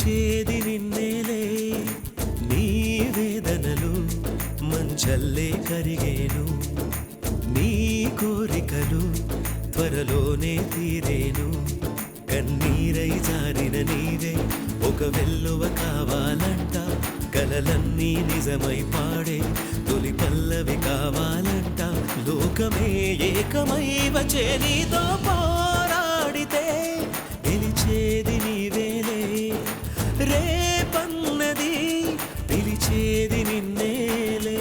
పిలిచేది నిన్నేలే నీ వేదనలు మంచల్లే కరిగేను నీ కోరికలు త్వరలోనే తీరేను కన్నీరై జారిన నీవే ఒక వెల్లువ కావాలంట కలలన్నీ నిజమై పాడే తొలి పల్లవి కావాలంట లోకమే ఏకమై వచ్చే నీతో పోరాడితే గెలిచేది నీవేలే రేపన్నది పిలిచేది నిన్నేలే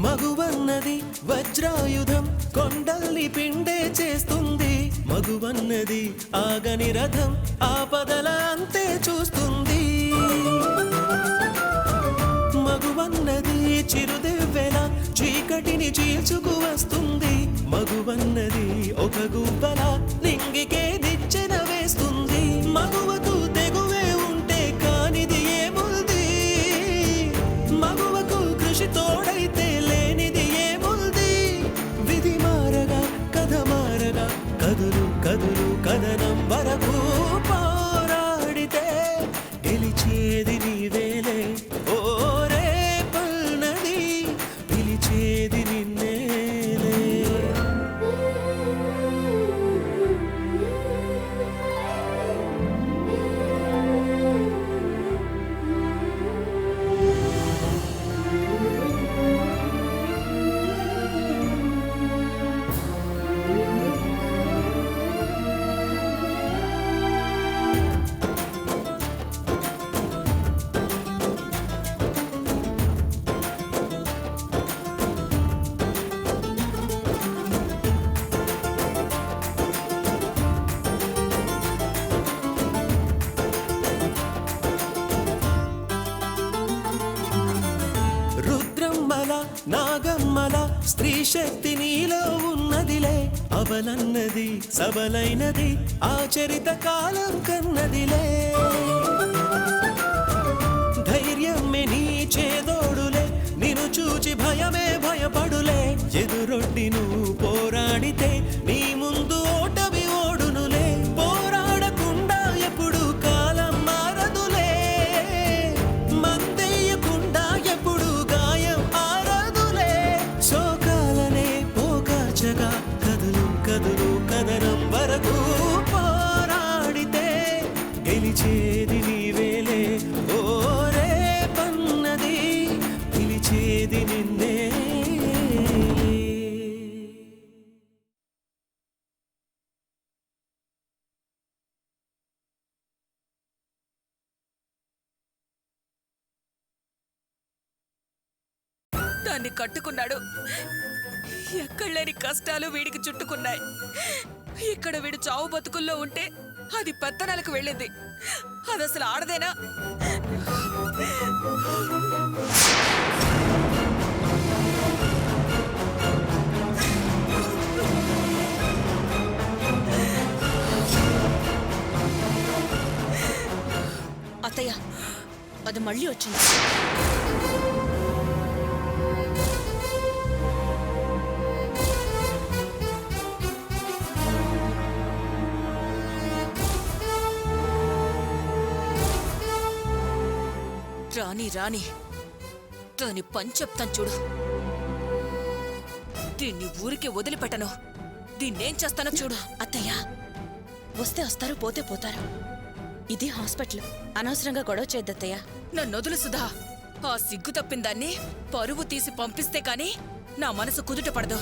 మగువన్నది వజ్రాయుధం కొండల్ని పిండే చేస్తుంది మగువన్నది ఆగని రథం ఆపదల అంతే చూస్తుంది మగువన్నది చిరుదెవ్వెల చీకటిని చీల్చుకు వస్తుంది మగువన్నది ఒక గువ్వల నింగికే నిచ్చెన వేస్తుంది మగువకు తెగువే ఉంటే కానిది ఏముంది మగువకు కృషి తోడైతే లేనిది ఏముంది విధి మారగా కథ మారగా కదులు కదులు కథనం వరకు పోరాడితే గెలిచేది నీవేలే ఓ రేపన్నది పిలిచేది నిన్నేలే రుద్రమ్మల నాగమ్మల స్త్రీ శక్తి నీలో ఉన్నదిలే అవలన్నది సబలైనది ఆచరిత కాలం కన్నదిలే ధైర్యమే నీ చేదోడులే నిన్ను చూచి భయమే భయపడులే ఎదురొడ్డి నువ్వు పోరాడితే నీ ముందు ఓటమి ఓడునులే పోరాడకుండా ఎప్పుడు కాలం మారదులే మందేయకుండా ఎప్పుడు గాయం ఆరదులే శోకాలనే పోకాచగా కదులు కదులు కదనం వరకు పోరాడితే గెలిచేది నీవేలే ఓ రేపన్నది పిలిచేది నిన్నే దాన్ని కట్టుకున్నాడు ఎక్కడలేని కష్టాలు వీడికి చుట్టుకున్నాయి ఇక్కడ వీడు చావు బతుకుల్లో ఉంటే అది పెత్తనాలకు వెళ్ళింది అది అసలు ఆడదేనా అత్తయ్య అది మళ్ళీ వచ్చింది రాని రాని దాని పని చెప్తాను చూడు దీన్ని ఊరికే వదిలిపెట్టను దీన్నేం చేస్తానో చూడు అత్తయ్య వస్తే వస్తారు పోతే పోతారు ఇది హాస్పిటల్ అనవసరంగా గొడవ చేద్దత్తయ్య నన్నొదులు సుధా ఆ సిగ్గు తప్పిన దాన్ని పరువు తీసి పంపిస్తే కాని నా మనసు కుదుట పడదు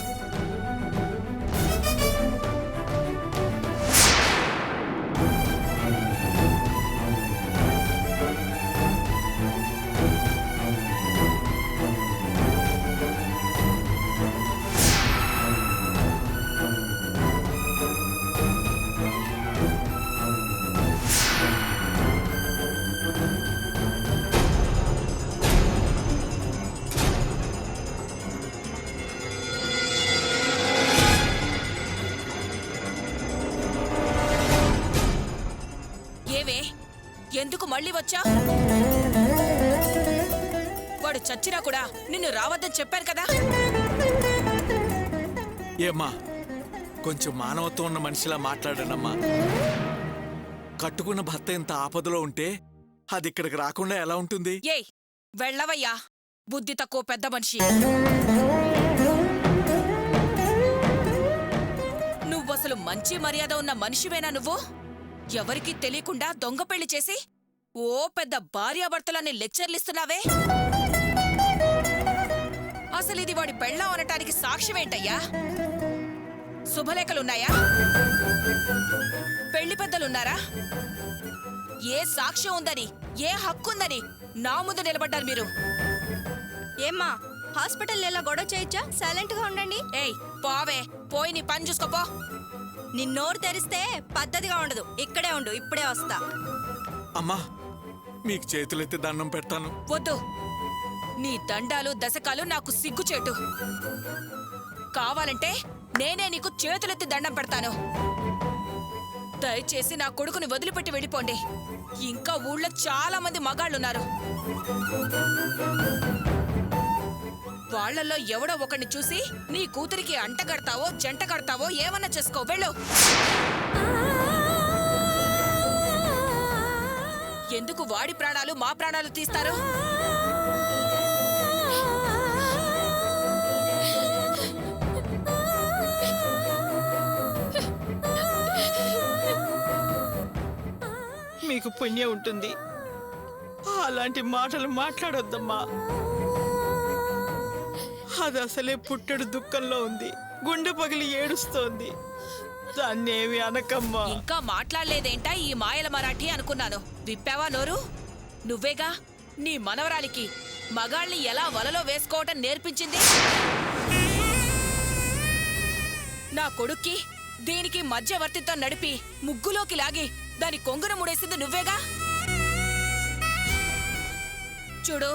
మళ్ళీ వచ్చా? వాడు చచ్చినా కూడా నిన్ను రావద్దని చెప్పాను కదా. ఏమ్మా, కొంచెం మానవత్వం ఉన్న మనిషిలా మాట్లాడానమ్మా. కట్టుకున్న భర్త ఇంత ఆపదలో ఉంటే అది ఇక్కడికి రాకుండా ఎలా ఉంటుంది? ఏయ్ వెళ్ళవయ్యా, బుద్ధి తక్కువ పెద్ద మనిషి. నువ్వసలు మంచి మర్యాద ఉన్న మనిషివేనా నువ్వు? ఎవరికీ తెలియకుండా దొంగ పెళ్లి చేసి ఓ పెద్ద భార్యాభర్తలని లెక్చర్లిస్తున్నావే. అసలు ఇది వాడి పెళ్ళాం అనటానికి సాక్ష్యమేంటయ్యా? శుభలేఖలున్నాయా? పెళ్లి పెద్దలున్నారా? ఏ సాక్ష్యం ఉందని, ఏ హక్కుందని నా ముందు నిలబడ్డారు మీరు? ఏమ్మా హాస్పిటల్ ఎలా గొడవ చేయొచ్చా? సైలెంట్ గా ఉండండి. ఏయ్ పోవే, పోయి నీ పని చూసుకోపో. నిన్నోరు తెరిస్తే పద్ధతిగా ఉండదు. ఇక్కడే ఉండు, ఇప్పుడే వస్తా. అమ్మా, మీకు చేతులెత్తి దండం పెడతాను. వద్దు, నీ దండాలు దశకాలు నాకు సిగ్గుచేటు. కావాలంటే నేనే నీకు చేతులెత్తి దండం పెడతాను. దయచేసి నా కొడుకుని వదిలిపెట్టి వెళ్ళిపోండి. ఇంకా ఊళ్ళో చాలా మంది మగాళ్ళున్నారు. వాళ్లలో ఎవడో ఒకడిని చూసి నీ కూతురికి అంట కడతావో జంట కడతావో ఏమన్నా చేసుకో. వెళ్ళు. ఎందుకు వాడి ప్రాణాలు మా ప్రాణాలు తీస్తారు? మీకు పుణ్యం ఉంటుంది. అలాంటి మాటలు మాట్లాడొద్దమ్మా. అది అసలే పుట్టెడు దుఃఖంలో ఉంది. గుండె పగిలి ఏడుస్తోంది. దాన్నేమి అనకమ్మా. ఇంకా మాట్లాడలేదేంటా ఈ మాయల మరాఠీ అనుకున్నాను. విప్పావా నోరు? నువ్వేగా నీ మనవరాలికి మగాళ్ళని ఎలా వలలో వేసుకోవటం నేర్పించింది. నా కొడుక్కి దీనికి మధ్యవర్తితో నడిపి ముగ్గులోకి లాగి దాని కొంగున ముడేసింది నువ్వేగా. చూడు,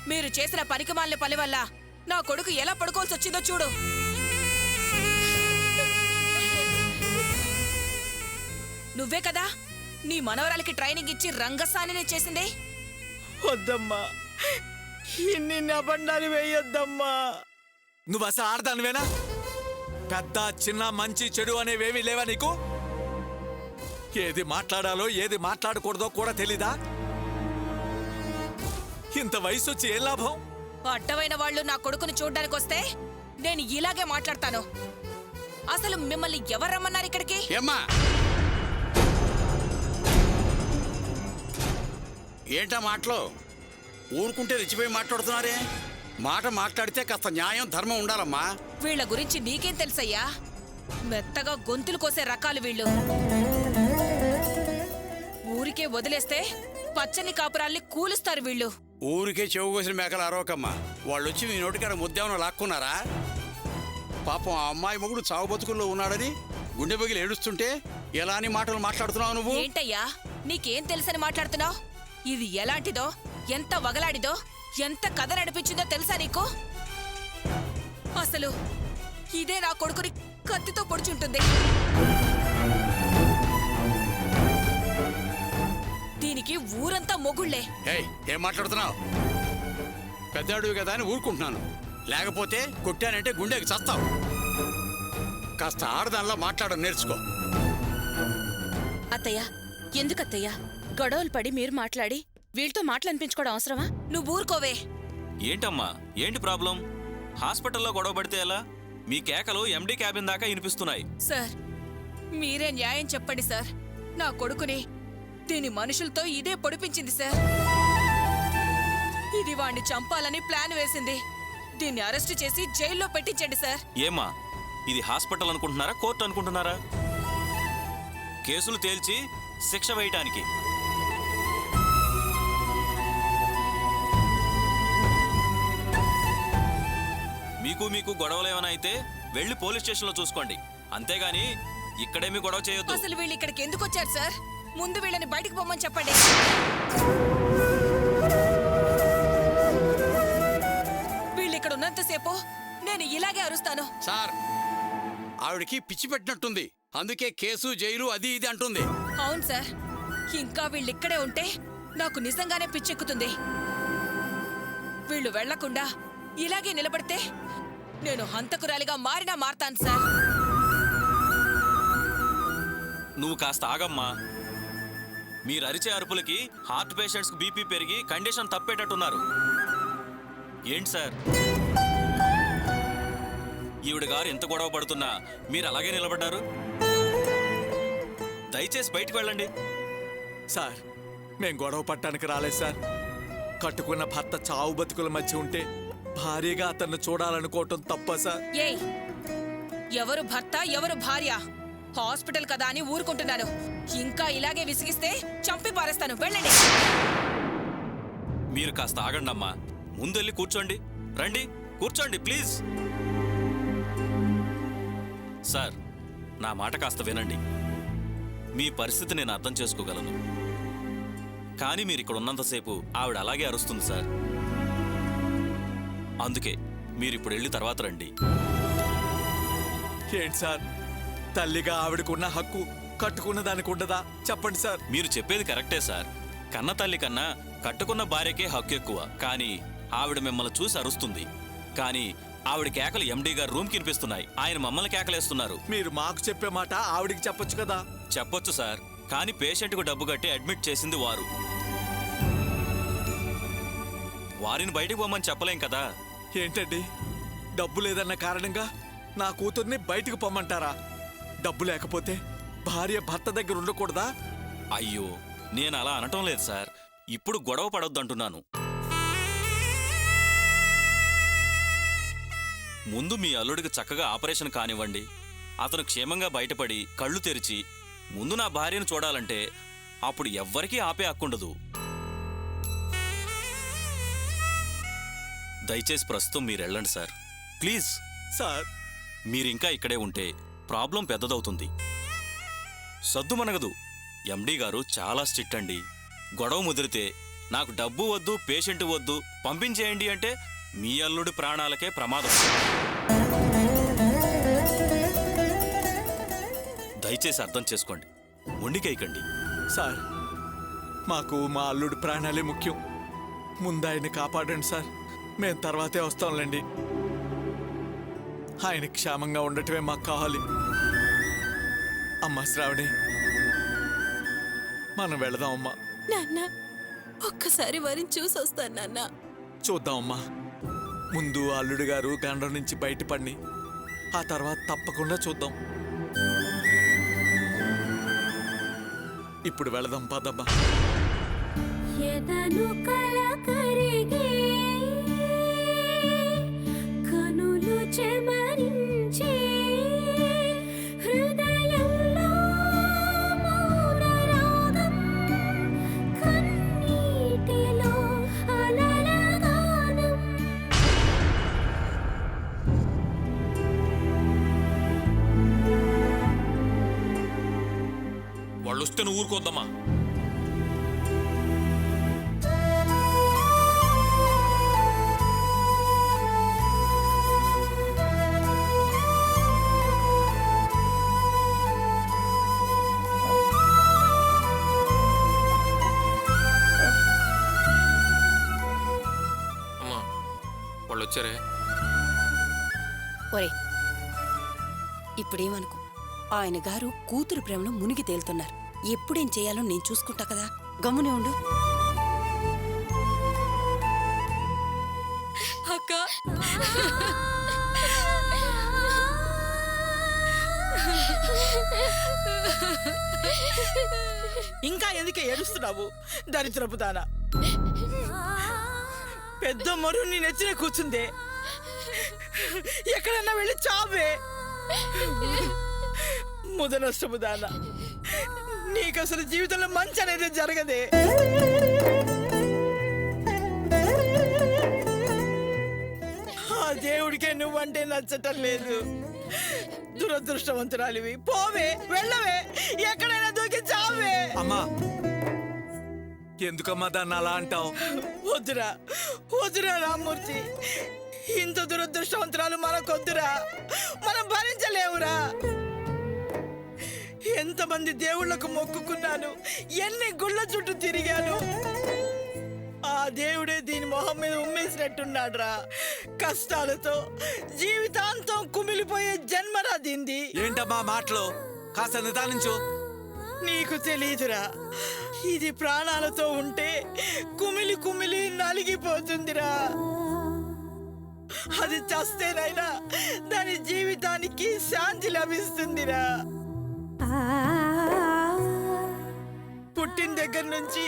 మీరు చేసిన పనికిమాలిన పని వల్ల నా కొడుకు ఎలా పడుకోవాల్సి వచ్చిందో చూడు. నువ్వే కదా నీ మనవరాలికి ట్రైనింగ్ ఇచ్చి రంగసానిని చేసింది. వద్దమ్మా, ఇన్ని అబండాలు వేయొద్దమ్మా. నువ్వు అసలు ఆడదానివేనా? పెద్ద చిన్న మంచి చెడు అనేవేమీ లేవా నీకు? ఏది మాట్లాడాలో ఏది మాట్లాడకూడదో కూడా తెలీదా? ఇంత వయసు వచ్చి ఏం లాభం? అడ్డమైన వాళ్ళు నా కొడుకుని చూడ్డానికి వస్తే నేను ఇలాగే మాట్లాడతాను. అసలు మిమ్మల్ని ఎవరు రమ్మన్నారు ఇక్కడికి? ఏంటా మాటలు? ఊరుకుంటే రెచ్చిపోయి మాట్లాడుతున్నారే. మాట మాట్లాడితే కాస్త న్యాయం ధర్మం ఉండాలమ్మా. వీళ్ళ గురించి నీకేం తెలుసయ్యా? మెత్తగా గొంతులు కోసే రకాలు వీళ్ళు. ఊరికే వదిలేస్తే పచ్చని కాపురాల్ని కూలుస్తారు వీళ్ళు. ఊరికే చెవు కోసిన మేకలు అరవకమ్మా. వాళ్ళొచ్చి మీ నోటికాడ ముద్దేమన్నా లాక్కున్నారా? పాపం ఆ అమ్మాయి మొగుడు చావు బతుకుల్లో ఉన్నాడని గుండె పగిలి ఏడుస్తుంటే ఎలాని మాటలు మాట్లాడుతున్నావు నువ్వు? ఏంటయ్యా నీకేం తెలుసని మాట్లాడుతున్నావు? ఇది ఎలాంటిదో, ఎంత వగలాడిదో, ఎంత కథ నడిపించిందో తెలుసా నీకు? అసలు ఇదే నా కొడుకుని కత్తితో పొడుచుంటుంది. దీనికి ఊరంతా మొగుళ్లే. ఏయ్, ఏం మాట్లాడుతున్నావు? పెద్దాడువి కదా అని ఊరుకుంటున్నాను. లేకపోతే కొట్టానంటే గుండెకి చస్తావు. కాస్త ఆడదానిలో మాట్లాడడం నేర్చుకో. అత్తయ్య, ఎందుకత్తయ్య గొడవలు పడి మీరు మాట్లాడి వీళ్ళతో మాటలనిపించుకోవడం అవసరమా? నువ్వు ఊరుకోవే. ఏంటమ్మా, ఏంటి ప్రాబ్లం? హాస్పిటల్లో గొడవ పడితే ఎలా? మీ కేకలు ఎండి క్యాబిన్ దాకా వినిపిస్తున్నాయి. సార్, మీరే న్యాయం చెప్పండి సార్. నా కొడుకుని దీని మనుషులతో ఇదే పొడిపించింది సార్. ఇది వాణ్ణి చంపాలని ప్లాన్ వేసింది. దీన్ని అరెస్టు చేసి జైల్లో పెట్టించండి సార్. ఏమ్మా, ఇది హాస్పిటల్ అనుకుంటున్నారా, కోర్టు అనుకుంటున్నారా? కేసులు తేల్చి శిక్ష వేయటానికి. మీకు గొడవలు ఏమైనా అయితే వెళ్ళి పోలీస్ స్టేషన్లో చూసుకోండి. అంతేగాని ఇక్కడేమీ గొడవ చేయొద్దు. అసలు వీళ్ళు ఇక్కడికి ఎందుకు వచ్చారు సార్? ముందు వీళ్ళని బయటికి పొమ్మని చెప్పండి. వీళ్ళు ఇక్కడ ఉన్నంతసేపు నేను ఇలాగే అరుస్తాను. సార్, ఆవిడికి పిచ్చి పెట్టినట్టుంది. అందుకే కేసు జైలు అది ఇది అంటుంది. అవును సార్, ఇంకా వీళ్ళు ఇక్కడే ఉంటే నాకు నిజంగానే పిచ్చెక్కుతుంది. వీళ్ళు వెళ్లకుండా ఇలాగే నిలబడితే నేను హంతకురాలిగా మారినా మారతాను సార్. నువ్వు కాస్త ఆగమ్మా. మీరు అరిచే అరుపులకి హార్ట్ పేషెంట్స్ బీపీ పెరిగి కండిషన్ తప్పేటట్టున్నారు. ఏంటి సార్, ఈవిడ గారు ఎంత గొడవ పడుతున్నా మీరు అలాగే నిలబడ్డారు? దయచేసి బయటకు వెళ్ళండి. సార్, మేం గొడవ పట్టడానికి రాలేదు సార్. కట్టుకున్న భర్త చావు బతుకుల మధ్య ఉంటే భార్యగా అతన్ని చూడాలనుకోవటం తప్ప సార్? ఏయ్, ఎవరు భర్త ఎవరు భార్య? హాస్పిటల్ కదా అని ఊరుకుంటున్నాను. ఇంకా ఇలాగే విసిగిస్తే చంపి పారేస్తాను. వెళ్ళండి. మీరు కాస్త ఆగండి అమ్మా. ముందెళ్ళి కూర్చోండి. రండి, కూర్చోండి ప్లీజ్. సార్, నా మాట కాస్త వినండి. మీ పరిస్థితి నేను అర్థం చేసుకోగలను. కానీ మీరు ఇక్కడ ఉన్నంతసేపు ఆవిడ అలాగే అరుస్తుంది సార్. అందుకే మీరు ఇప్పుడు వెళ్ళి తర్వాత రండి. ఏంటి సార్, తల్లిగా ఆవిడకున్న హక్కు కట్టుకున్న దానికి ఉండదా? చెప్పండి సార్. మీరు చెప్పేది కరెక్టే సార్. కన్న తల్లి కన్నా కట్టుకున్న భార్యకే హక్కు ఎక్కువ. కానీ ఆవిడ మిమ్మల్ని చూసి అరుస్తుంది. కానీ ఆవిడ కేకలు ఎండీ గారు రూమ్ కినిపిస్తున్నాయి. ఆయన మమ్మల్ని కేకలేస్తున్నారు. మీరు మాకు చెప్పే మాట ఆవిడికి చెప్పొచ్చు కదా? చెప్పొచ్చు సార్, కానీ పేషెంట్కు డబ్బు కట్టి అడ్మిట్ చేసింది వారు. వారిని బయటికి పోమని చెప్పలేం కదా. ఏంటండి, డబ్బు లేదన్న కారణంగా నా కూతుర్ని బయటికి పొమ్మంటారా? డబ్బు లేకపోతే భార్య భర్త దగ్గర ఉండకూడదా? అయ్యో, నేను అలా అనటం లేదు సార్. ఇప్పుడు గొడవ పడొద్దంటున్నాను. ముందు మీ అల్లుడికి చక్కగా ఆపరేషన్ కానివ్వండి. అతను క్షేమంగా బయటపడి కళ్ళు తెరిచి ముందు నా భార్యను చూడాలంటే అప్పుడు ఎవ్వరికీ ఆపే హక్కుండదు. దయచేసి ప్రస్తుతం మీరెళ్ళండి సార్, ప్లీజ్. సార్, మీరింకా ఇక్కడే ఉంటే ప్రాబ్లం పెద్దదవుతుంది. సద్దుమనగదు. ఎండీ గారు చాలా స్ట్రిక్ట్ అండి. గొడవ ముదిరితే నాకు డబ్బు వద్దు, పేషెంట్ వద్దు, పంపించేయండి అంటే మీ అల్లుడి ప్రాణాలకే ప్రమాదం. దయచేసి అర్థం చేసుకోండి, మొండికేయకండి. సార్, మాకు మా అల్లుడి ప్రాణాలే ముఖ్యం. ముందు ఆయన్ని కాపాడండి సార్. మేము తర్వాతే వస్తాంలేండి. ఆయన క్షేమంగా ఉండటమే మాకు కావాలి. అమ్మా శ్రావణి, మనం వెళదాం అమ్మా. నాన్న, ఒక్కసారి వారిని చూసి వస్తాను నాన్న. చూద్దాం అమ్మా. ముందు అల్లుడు గారు గండం నుంచి బయటపడి ఆ తర్వాత తప్పకుండా చూద్దాం. ఇప్పుడు వెళదాం పదమ్మా. ఎదను కలకరిగే కనులు చెమరించే హృదయంలో మౌన రాగం కన్నీటిలో అలల గానం. వాళ్ళు వస్తే నువ్వు ఊరుకోద్దమ్మా. వాళ్ళు వచ్చారే. ఒరే, ఇప్పుడేమనుకో. ఆయన గారు కూతురు ప్రేమలో మునిగి తేలుతున్నారు. ఎప్పుడేం చేయాలో నేను చూసుకుంటా కదా, గమ్మునే ఉండు. అక్క, ఇంకా ఎందుకే ఏడుస్తున్నావు దరిద్రపు దానా? పెద్ద మరు నీ నెచ్చిన కూర్చుందే. ఎక్కడన్నా వెళ్ళి చావే. ముదనష్టము దానా, నీకు అసలు జీవితంలో మంచి అనేది జరగదే. ఆ దేవుడికే నువ్వంటే నచ్చటం లేదు. దురదృష్టవంతురాలివి. పోవే, వెళ్ళవే, ఎక్కడైనా దూకి చావే. అమ్మా, ఎందుకమ్మా దాన్ని అలా అంటావు? వద్దురా, వద్దురా రామ్మూర్తి. ఇంత దురదృష్టవంతురాలు మనకొద్దురా. మనం భరించలేవురా. ఎంతమంది దేవుళ్లకు మొక్కుకున్నాను, ఎన్ని గుళ్ళ చుట్టూ తిరిగాను. ఆ దేవుడే దీని మొహం మీద ఉమ్మేసినట్టున్నాడ్రా. కష్టాలతో జీవితాంతం కుమిలిపోయే జన్మరా దీంది. ఏంటమ్మా మాటలు? కాస్త నిదానించు. నీకు తెలీదురా, ఇది ప్రాణాలతో ఉంటే కుమిలి కుమిలి నలిగిపోతుందిరా. అది చస్తేనైనా దాని జీవితానికి శాంతి లభిస్తుందిరా. పుట్టిన దగ్గర నుంచి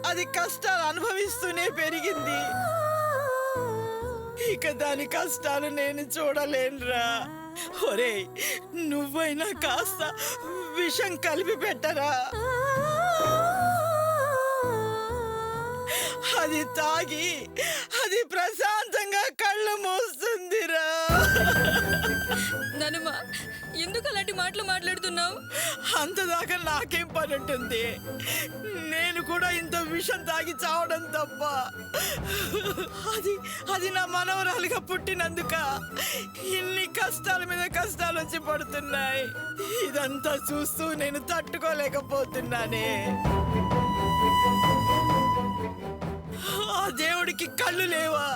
అది కష్టాలు అనుభవిస్తూనే పెరిగింది. ఇక దాని కష్టాలు నేను చూడలేనురా. ఒరేయ్, నువ్వైనా కాస్త విషం కలిపి పెట్టరా. అది తాగి అది ప్రశాంతంగా కళ్ళు మూస్తుందిరా. నానమ్మ, ఎందుకు అలాంటి మాటలు మాట్లాడుతున్నావు? అంతదాకా నాకేం పని ఉంటుంది? నేను కూడా ఇంత విషం తాగి చావడం తప్ప. అది నా మనవరాలుగా పుట్టినందుక ఇన్ని కష్టాల మీద కష్టాలు వచ్చి పడుతున్నాయి. ఇదంతా చూస్తూ నేను తట్టుకోలేకపోతున్నానే. ఆ దేవుడికి కళ్ళు లేవా?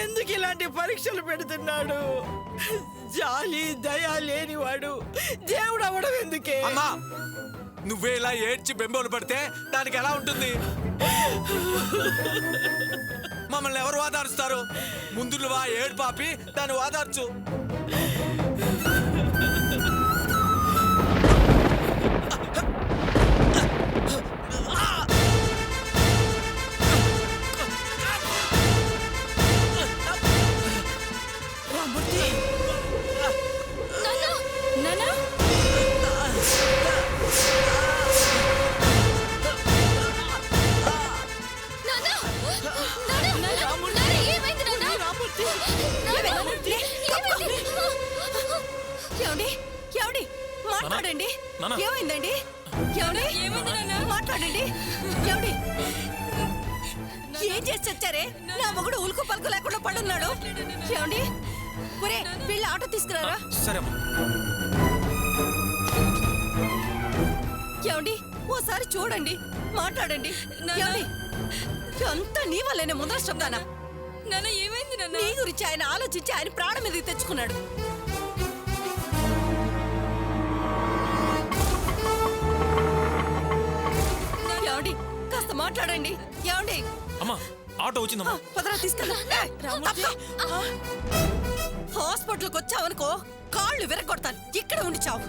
ఎందుకు ఇలాంటి పరీక్షలు పెడుతున్నాడు? జాలి దయ లేనివాడు దేవుడు అవ్వడం ఎందుకే? అమ్మా, నువ్వే ఇలా ఏడ్చి బెంబోలు పడితే దానికి ఎలా ఉంటుంది? మమ్మల్ని ఎవరు వాదారుస్తారు? ముందు నువ్వు ఆ ఏడు పాపి దాన్ని వాదార్చు. మాట్లాడండి. ఏమైందండి? మాట్లాడండి. ఏమండి? ఏం చేసి వచ్చారే? నా మొగుడు ఉలుకు పలుకు లేకుండా పడున్నాడు. ఏమండి? ఒరే, వీళ్ళ ఆటో తీసుకురారా. సరే. ఏమండి? ఓసారి చూడండి, మాట్లాడండి. ఏమండి? అంతా నీ వల్లేనే ముందర శబ్దానా? నాన్న, ఏమైంది నాన్న? నీ గురించి ఆయన ఆలోచించి ఆయన ప్రాణం మీదకి తెచ్చుకున్నాడు. ఏమండి? కాస్త మాట్లాడండి. ఏమండి? అమ్మా, ఆటో వచ్చిందమ్మా. పదరా, తీసుకెళ్ళా. హాస్పిటల్కి వచ్చావనుకో, కాళ్ళు విరగొడతాను. ఇక్కడ ఉండి చావు.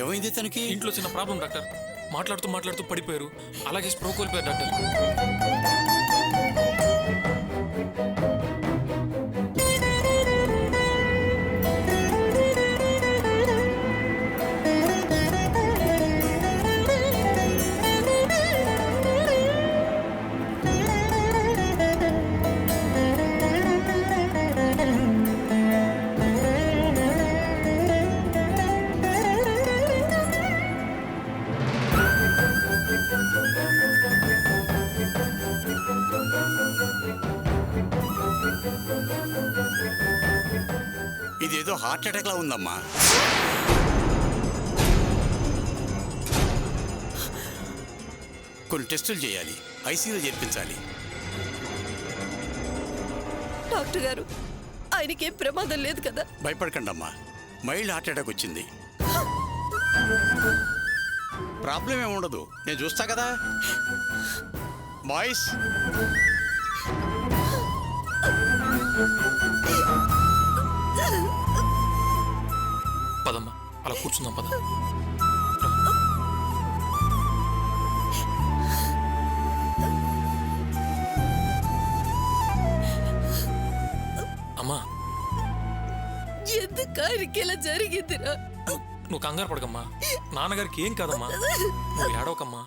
ఏమైంది తనకి? ఇంట్లో చిన్న ప్రాబ్లం డాక్టర్. మాట్లాడుతూ పడిపోయారు. అలాగే స్ప్రో కోల్పోయారు డాక్టర్. ఇదేదో హార్ట్ అటాక్ లా ఉందమ్మా. కొన్ని టెస్టులు చేయాలి, ఐసీయూలో చేర్పించాలి. డాక్టర్ గారు, ఆయనకేం ప్రమాదం లేదు కదా? భయపడకండి అమ్మా, మైల్డ్ హార్ట్ అటాక్ వచ్చింది. ప్రాబ్లం ఏమి ఉండదు, నేను చూస్తా కదా. బాయ్స్, పదమ్మా, అలా కూర్చుందాం. పద. అమ్మా, ఎందుకు ఆయనకి ఇలా జరిగిందిరా? నువ్వు కంగారు పడకమ్మా. నాన్నగారికి ఏం కాదమ్మా. నువ్వు ఏడవకమ్మా.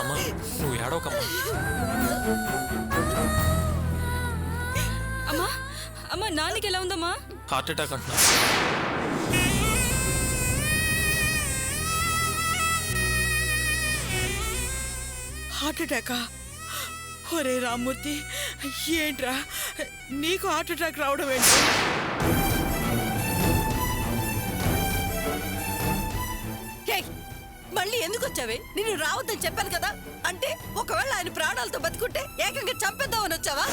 అమ్మా నువ్వు ఏడవకమ్మా. అమ్మా అమ్మా నాన్నకి ఎలా ఉందమ్మా? హార్ట్ అటాక్ అంటున్నా. హార్ట్ అటాకా? ఒరే రామ్మూర్తి, ఏంట్రా నీకు హార్ట్ అటాక్ రావడం ఏంటి? మళ్ళీ ఎందుకు వచ్చావే? నిన్ను రావద్దని చెప్పాను కదా. అంటే ఒకవేళ ఆయన ప్రాణాలతో బతుకుంటే ఏకంగా చంపేద్దామని వచ్చావా?